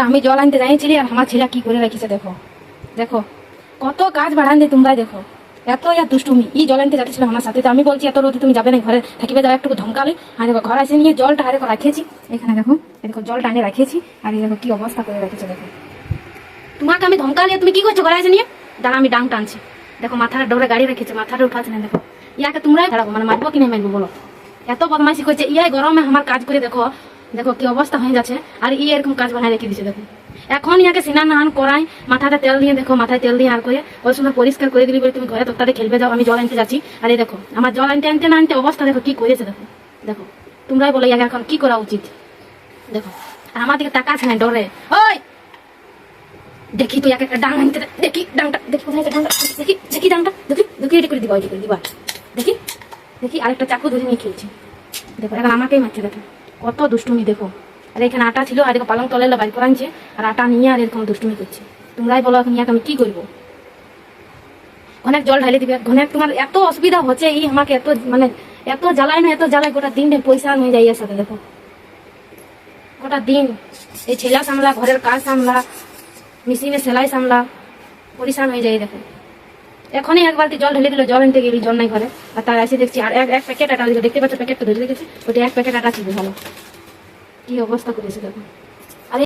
আমি জল আনতে যাইছিলি আর আমার ছেলে কি করে রেখেছে দেখো। দেখো কত কাজ বাড়ান দিয়ে তোমরা দেখো, এত দুষ্টুমি। ই জল আনতে যাচ্ছিল আমার সাথে, তো আমি বলছি এত রোদে তুমি যাবে না, ঘরে থাকিবে যাও, একটু ধমকালে। আর দেখো ঘর আসে নিয়ে জলটা দেখো রাখিয়েছি এখানে, দেখো দেখো জলটা এনে রাখিয়েছি। আর এই দেখো কি অবস্থা করে রেখেছে দেখো। তোমাকে আমি ধমকালে তুমি কি করছো ঘরে আসে নিয়ে? দাঁড়া আমি ডাং টানছি। দেখো মাথার ডোরে গাড়ি রেখেছে, মাথাটা উঠাচ্ছে না। দেখো ইয়াকে তোমরাই দাঁড়াবো, মানে মারবো কি না মারবো বলো? এত বদমাইশি করছে ইয়াই, গরমে আমার কাজ করে দেখো। দেখো কি অবস্থা হয়ে যাচ্ছে। আর ই এরকম কাজ বানায় রেখে দিচ্ছে দেখো। এখন ইয়াকে স্নান নান করাই, মাথাটা তেল দিয়ে, দেখো মাথায় তেল দিয়ে আর করে ওই সময় পরিষ্কার করে দিবি বলে তুমি ঘরে তোরটাতে খেলবে যাও, আমি জল আনতে যাচ্ছি। আর এই দেখো আমার জল আনতে আনতে না আনতে অবস্থা দেখো কি করেছে দেখো। দেখো তোমরাই বলো ইয়াকে এখন কি করা উচিত। দেখো আর আমার দিকে তাকাচ্ছে না ডরে। ওই দেখি তুই একটা ডাং আনতে, দেখি ডাংটা, দেখি কোথায় ডাংটা, দেখি দেখি ডাংটা, দেখি দেখি এটি করে দিবা, এটি করে দিবা, দেখি দেখি। আরেকটা চাকু ধরে নিয়ে খেলছে দেখো, এখন আমাকেই মারছে দেখো, কত দুষ্টুমি দেখো। আর এখানে আটা ছিল, আর দেখো পালং তলে বাড়ি করে আনছে, আর আটা নিয়ে আর এরকম দুষ্টুমি করছে। তোমরাই বলো এখন ইয়াকে আমি কি করবো? অনেক জল ঢালে দিবে, অনেক তোমার এত অসুবিধা হচ্ছে, এই আমাকে এত মানে এত জ্বালায় না, এত জ্বালায়, গোটা দিন পয়সা নিয়ে যাই এর সাথে দেখো। গোটা দিন এই ছেলা সামলা, ঘরের কাজ সামলা, মেশিনে সেলাই সামলা, পরিশান হয়ে যায় দেখো। এখনই এক বালতি জল ঢেলে দিল, জল আনতে গেলি জল নাই ঘরে, আর তার এসে দেখছি আর এক প্যাকেট আটা, দেখতে পাচ্ছ প্যাকেটটা ধরে রেখেছি, ওটা এক প্যাকেট আটা ছিল। ভালো কি অবস্থা করেছে দেখো।